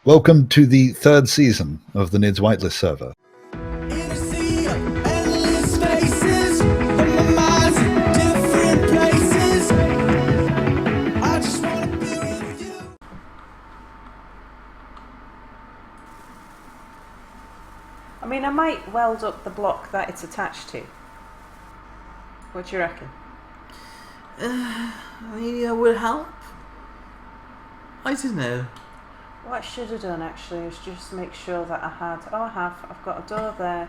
Welcome to the third season of the Nidd's Whitelist server. I mean, I might weld up the block that it's attached to. What do you reckon? Maybe that would help. I don't know. What I should have done actually is just make sure that I had... Oh, I've got a door there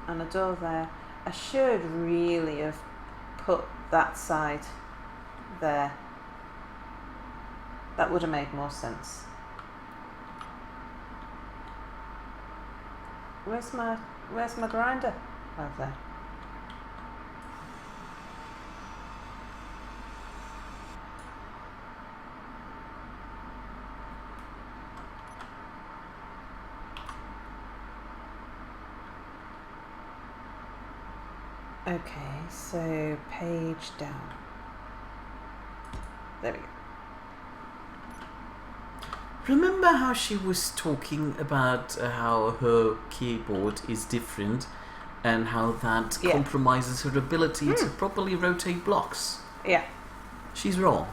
and a door there. I should really have put that side there. That would have made more sense. Where's my grinder? Oh, there. Okay, so page down. There we go. Remember how she was talking about how her keyboard is different and how that compromises her ability to properly rotate blocks? Yeah. She's wrong.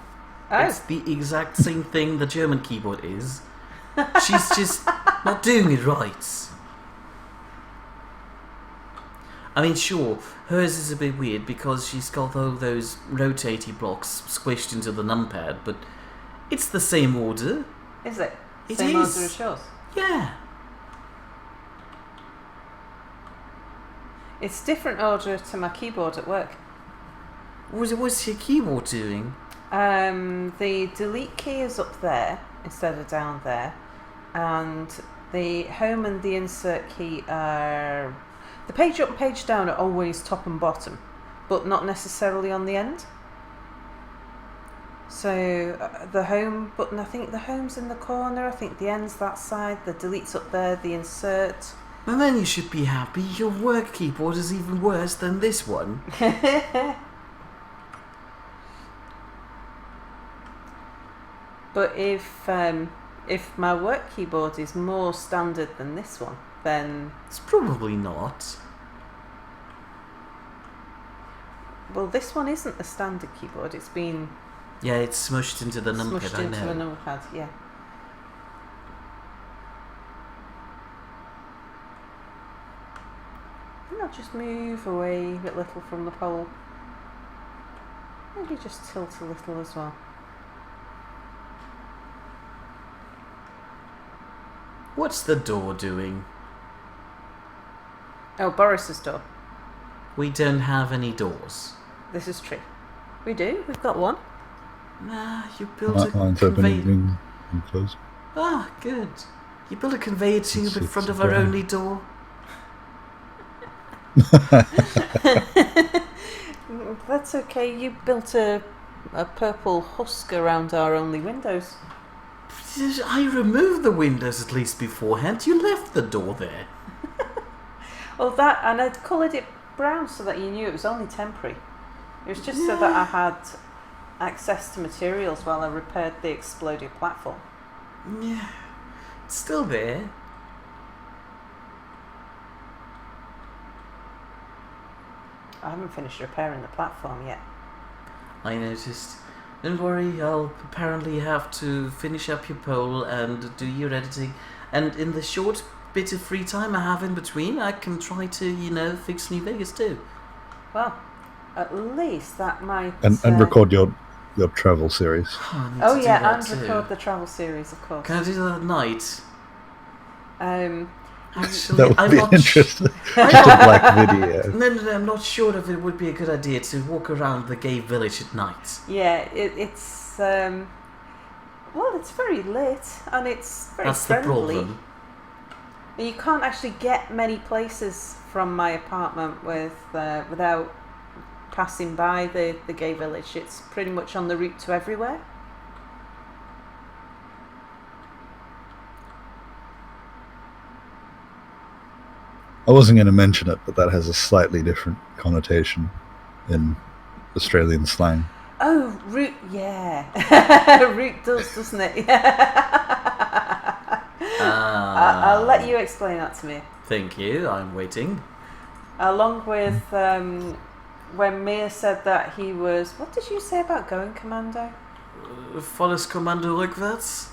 Oh. It's the exact same thing the German keyboard is. She's just not doing it right. I mean, sure, hers is a bit weird because she's got all those rotating blocks squished into the numpad, but it's the same order. Is it? It Same is. order as yours? Yeah. It's different order to my keyboard at work. What's your keyboard doing? The delete key is up there instead of down there, and the home and the insert key are... The page up and page down are always top and bottom, but not necessarily on the end. So the home button, I think the home's in the corner, I think the end's that side, the delete's up there, the insert. Well, then you should be happy. Your work keyboard is even worse than this one. But if my work keyboard is more standard than this one, then... It's probably not. Well, this one isn't the standard keyboard, it's been... Yeah, it's smushed into the numpad, I know. Smushed into a numpad, yeah. I think I'll just move away a bit little from the pole. Maybe just tilt a little as well. What's the door doing? Oh, Boris's door. We don't have any doors. This is true. We do, we've got one. Nah, you built a Mine's conveyor... open and closed. Ah, good. You built a conveyor tube in front of our only door. That's okay, you built a purple husk around our only windows. I removed the windows at least beforehand. You left the door there. Well, that, and I'd coloured it brown so that you knew it was only temporary. It was just so that I had access to materials while I repaired the exploded platform. Yeah, it's still there. I haven't finished repairing the platform yet. I noticed. Don't worry, I'll apparently have to finish up your poll and do your editing. And in the short bit of free time I have in between, I can try to, fix New Vegas too. Well, at least that might... And record your travel series. Oh yeah, and record the travel series, of course. Can I do that at night? Actually, That would be interesting. Just a black video. No, I'm not sure if it would be a good idea to walk around the gay village at night. Yeah, it's well, it's very lit and it's very That's friendly. the problem. You can't actually get many places from my apartment without passing by the gay village. It's pretty much on the route to everywhere. I wasn't going to mention it, but that has a slightly different connotation in Australian slang. Oh, route, yeah. Route does, doesn't it? I'll let you explain that to me. Thank you, I'm waiting. Along with when Mia said that he was... What did you say about going commando? Volles Commando rückwärts.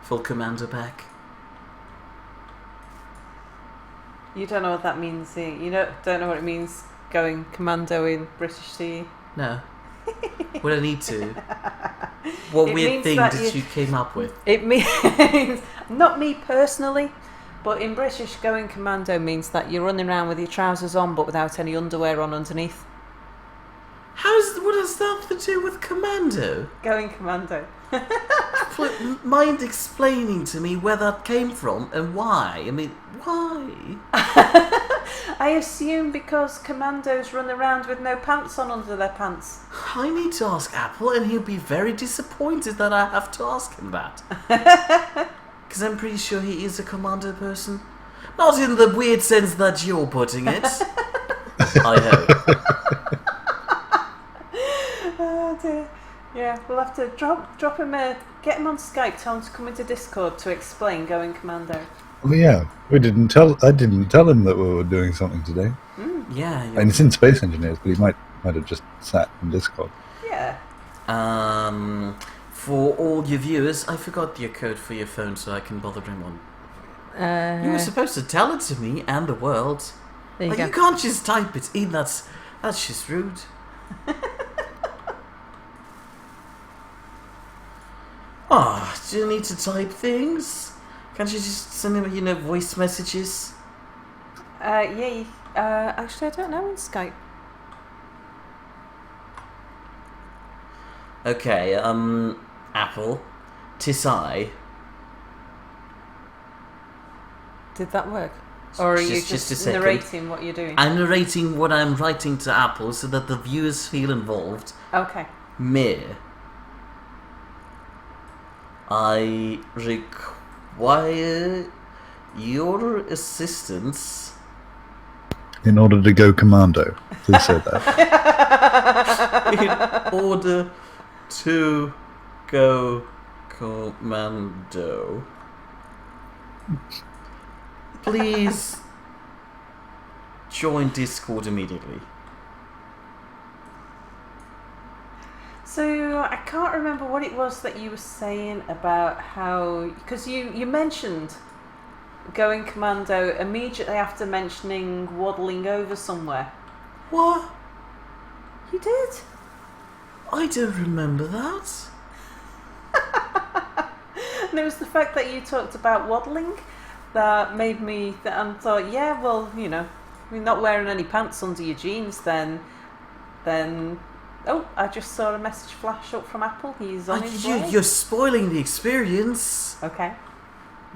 Full Commando back. You don't know what that means, you don't know what it means going commando in British, do you? No. Would I need to? What weird thing did you came up with? It means, not me personally, but in British, going commando means that you're running around with your trousers on but without any underwear on underneath. What has that to do with commando? Going commando. Mind explaining to me where that came from and why? I mean, why? I assume because commandos run around with no pants on under their pants. I need to ask Apple, and he'll be very disappointed that I have to ask him that. Because I'm pretty sure he is a commando person. Not in the weird sense that you're putting it. I hope. Oh dear. Yeah, we'll have to drop him get him on Skype, tell him to come into Discord to explain going commando. Oh yeah, I didn't tell him that we were doing something today. Yeah. And it's in Space Engineers, but he might have just sat in Discord. Yeah. For all your viewers, I forgot your code for your phone, so I can bother him on. You were supposed to tell it to me and the world. There you go. You can't just type it in. That's just rude. Do you need to type things? Can't you just send him, voice messages? Yeah. Actually, I don't know in Skype. Okay. Apple, Tisai. Did that work? Or are you just a just second. narrating what you're doing? I'm narrating what I'm writing to Apple so that the viewers feel involved. Okay. Mir. I require your assistance In order to go commando. Please say that. in order to go commando. Please join Discord immediately. So I can't remember what it was that you were saying about how... Because you mentioned going commando immediately after mentioning waddling over somewhere. What? You did? I don't remember that. And it was the fact that you talked about waddling that made me... and thought, yeah, well, you're not wearing any pants under your jeans, then... Oh, I just saw a message flash up from Apple. He's on his way. You're spoiling the experience. Okay.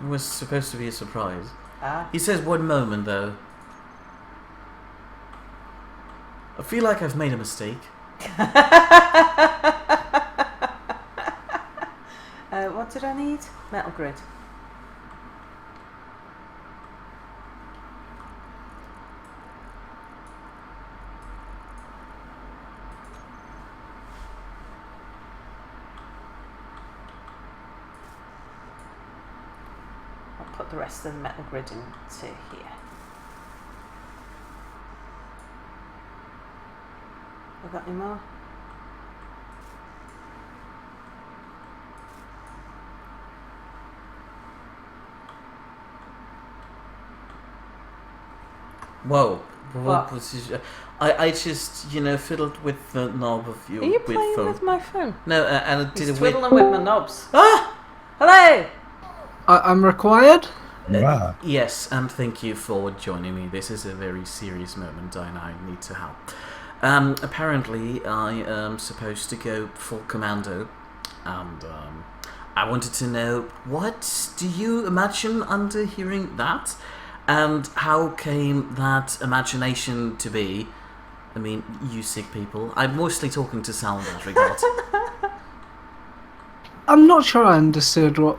It was supposed to be a surprise. Ah. He says 1 moment, though. I feel like I've made a mistake. What did I need? Metal grid. Put the rest of the metal grid into here. Have I got any more? Whoa. What? Was his, I just, fiddled with the knob of your Are you weird playing phone. with my phone? No, and it did He's a weird... twiddling with my knobs. Ah! Hello! I'm required? Wow. Yes, and thank you for joining me. This is a very serious moment and I need to help. Apparently, I am supposed to go full commando, and I wanted to know, what do you imagine under hearing that? And how came that imagination to be? I mean, you sick people. I'm mostly talking to Sal in that regard. I'm not sure I understood what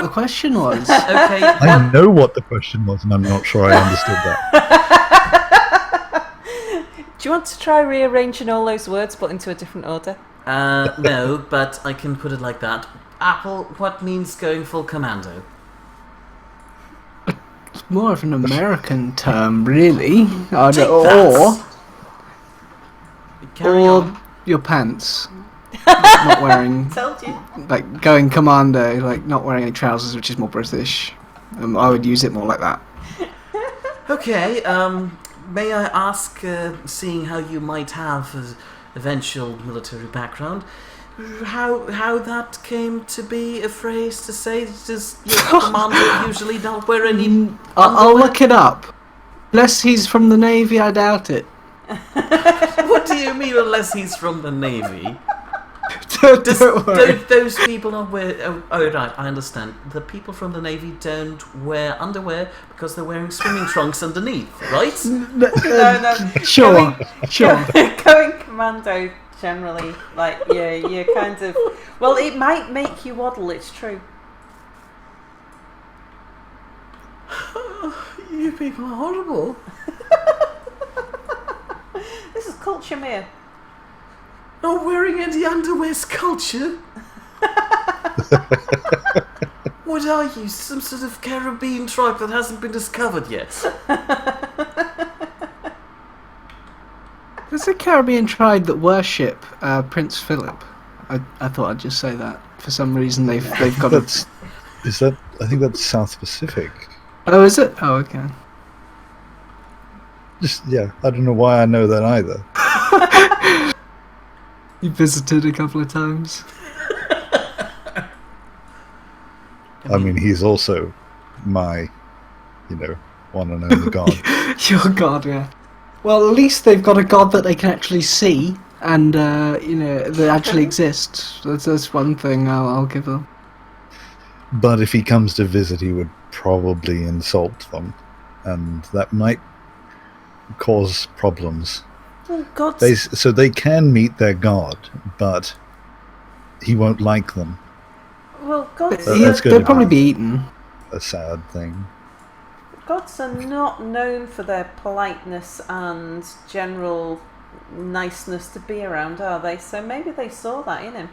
the question was. Okay. I know what the question was, and I'm not sure I understood that. Do you want to try rearranging all those words but into a different order? No, but I can put it like that. Apple, what means going full commando? more of an American term, really. Or Carry on. your pants. Not wearing, Told you. like, going commando, like, not wearing any trousers, which is more British. I would use it more like that. Okay, may I ask, seeing how you might have an eventual military background, how that came to be a phrase to say? Does your commander usually not wear any I'll look it up. Unless he's from the Navy, I doubt it. What do you mean, unless he's from the Navy? Don't worry. Don't those people not wear... Oh, right, I understand. The people from the Navy don't wear underwear because they're wearing swimming trunks underneath, right? No. Sure. Going commando generally, like you're kind of. Well, it might make you waddle. It's true. You people are horrible. This is culture, Mia. Not wearing any underwear's culture. What are you, some sort of Caribbean tribe that hasn't been discovered yet? There's a Caribbean tribe that worship Prince Philip. I thought I'd just say that. For some reason they've got a... Is that? I think that's South Pacific. Oh, is it? Oh, okay. I don't know why I know that either. You visited a couple of times. I mean, he's also my, one and only god. Your god, yeah. Well, at least they've got a god that they can actually see, and that actually exists. That's one thing I'll give them. But if he comes to visit, he would probably insult them, and that might cause problems. Well, God. So they can meet their god, but he won't like them. Well, gods. They'll probably be eaten. A sad thing. Gods are not known for their politeness and general niceness to be around, are they? So maybe they saw that in him.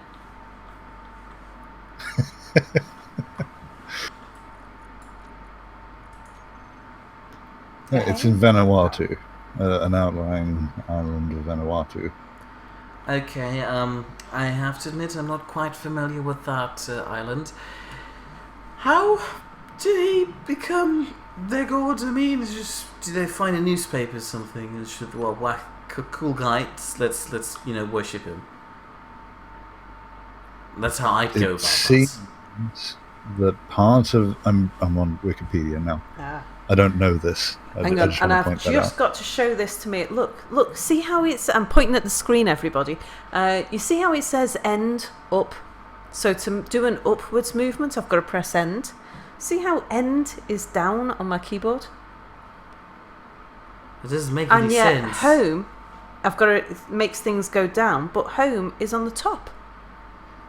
Yeah, it's in Vanuatu, an outlying island of Vanuatu. Okay, I have to admit I'm not quite familiar with that island. How did he become their god? I mean, did they find a newspaper or something and should, cool guy, let's worship him. That's how I'd go about It seems that part of... I'm on Wikipedia now. I don't know this. Hang on, and I've just got to show this to me. Look, see how it's... I'm pointing at the screen, everybody. You see how it says end, up? So to do an upwards movement, I've got to press end. See how end is down on my keyboard? It doesn't make any sense. And yet home, I've got to... It makes things go down, but home is on the top.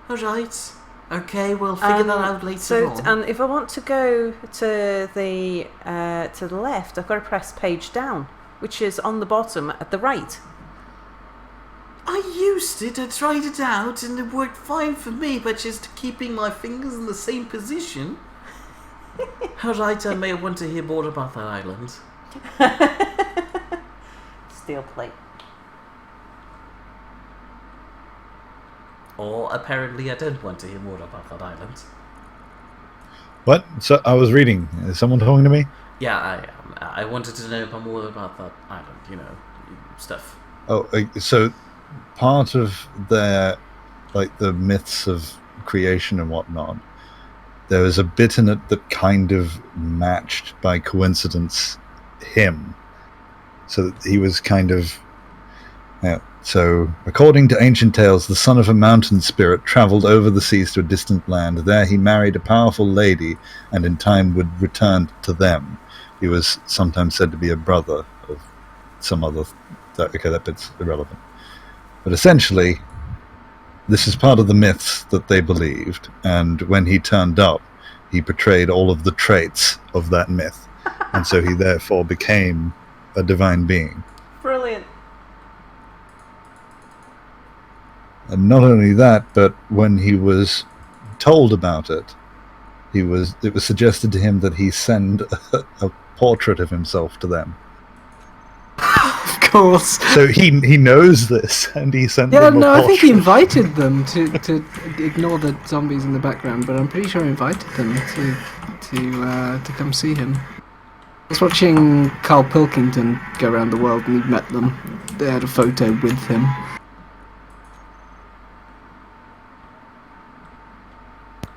Alright. Okay, we'll figure that out later on. And if I want to go to the left, I've got to press page down, which is on the bottom at the right. I used it, I tried it out, and it worked fine for me, but just keeping my fingers in the same position. Alright, I may want to hear more about that island. Steel plate. Or apparently I don't want to hear more about that island. What? So I was reading. Is someone talking to me? Yeah, I wanted to know more about that island, stuff. Oh, so part of their, the myths of creation and whatnot, there was a bit in it that kind of matched, by coincidence, him. So that he was kind of... So, according to ancient tales, the son of a mountain spirit travelled over the seas to a distant land. There he married a powerful lady, and in time would return to them. He was sometimes said to be a brother of some other... Okay, that bit's irrelevant. But essentially, this is part of the myths that they believed, and when he turned up, he portrayed all of the traits of that myth, and so he therefore became a divine being. Brilliant. And not only that, but when he was told about it, it was suggested to him that he send a portrait of himself to them. Of course. So he knows this, and he sent Yeah, them a no, I think he portrait. invited them to ignore the zombies in the background, but I'm pretty sure he invited them to come see him. I was watching Carl Pilkington go around the world, and he'd met them. They had a photo with him.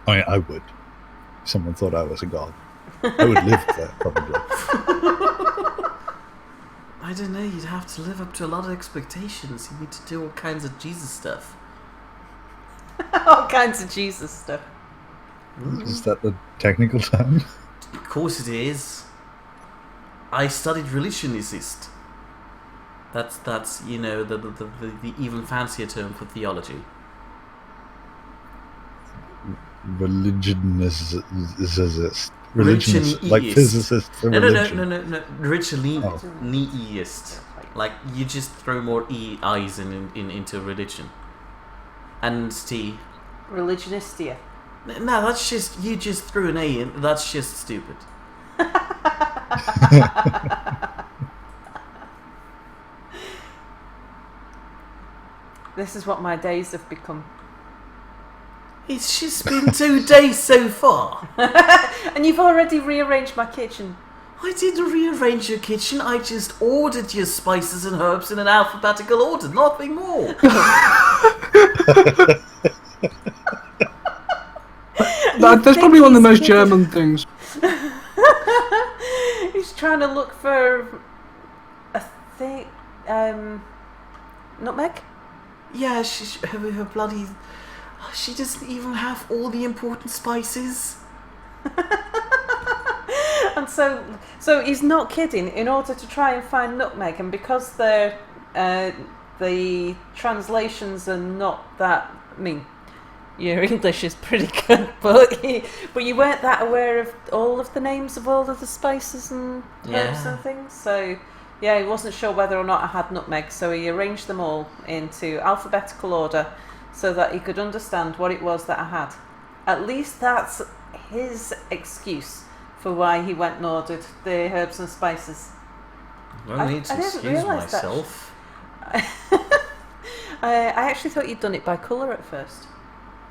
I would. If someone thought I was a god, I would live there probably. I don't know, you'd have to live up to a lot of expectations. You need to do all kinds of Jesus stuff. All kinds of Jesus stuff. Is that the technical term? Of course it is. I studied religionicist. That's you know, the even fancier term for theology. Religionist, like Religioneist. physicist for religion. No. Religioneist. Like you just throw more i's into religion. And T. Religionistia. No, that's just you just threw an A in. That's just stupid. This is what my days have become. It's just been 2 days so far. And you've already rearranged my kitchen. I didn't rearrange your kitchen. I just ordered your spices and herbs in an alphabetical order. Nothing more. That's probably one of the most German things. He's trying to look for a thing. Nutmeg? Yeah, her bloody... She doesn't even have all the important spices. And so he's not kidding. In order to try and find nutmeg, and because the translations are not that. I mean, your English is pretty good, but you weren't that aware of all of the names of all of the spices and herbs and things. So yeah, he wasn't sure whether or not I had nutmeg. So he arranged them all into alphabetical order so that he could understand what it was that I had. At least that's his excuse for why he went and ordered the herbs and spices. I need to excuse myself. I actually thought you'd done it by colour at first.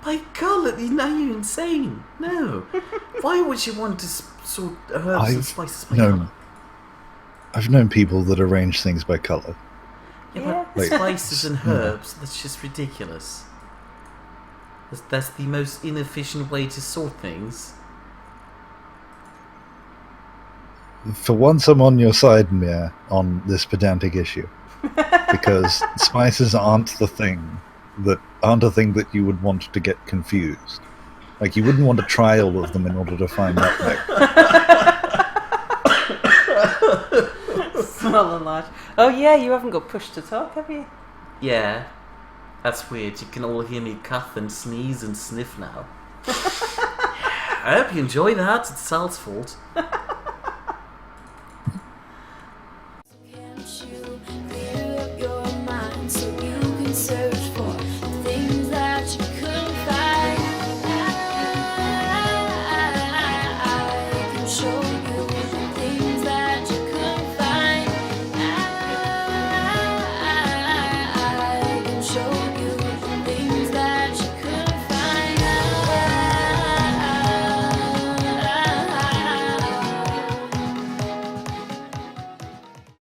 By colour? Now you're insane. No. Why would you want to sort herbs and spices by colour? I've known people that arrange things by colour. Yeah, but spices and herbs, that's just ridiculous. That's the most inefficient way to sort things. For once, I'm on your side, Mia, on this pedantic issue, because spices aren't a thing that you would want to get confused. Like you wouldn't want to try all of them in order to find nutmeg. Small and large. Oh yeah, you haven't got push to talk, have you? Yeah, that's weird. You can all hear me cough and sneeze and sniff now. I hope you enjoy that. It's Sal's fault.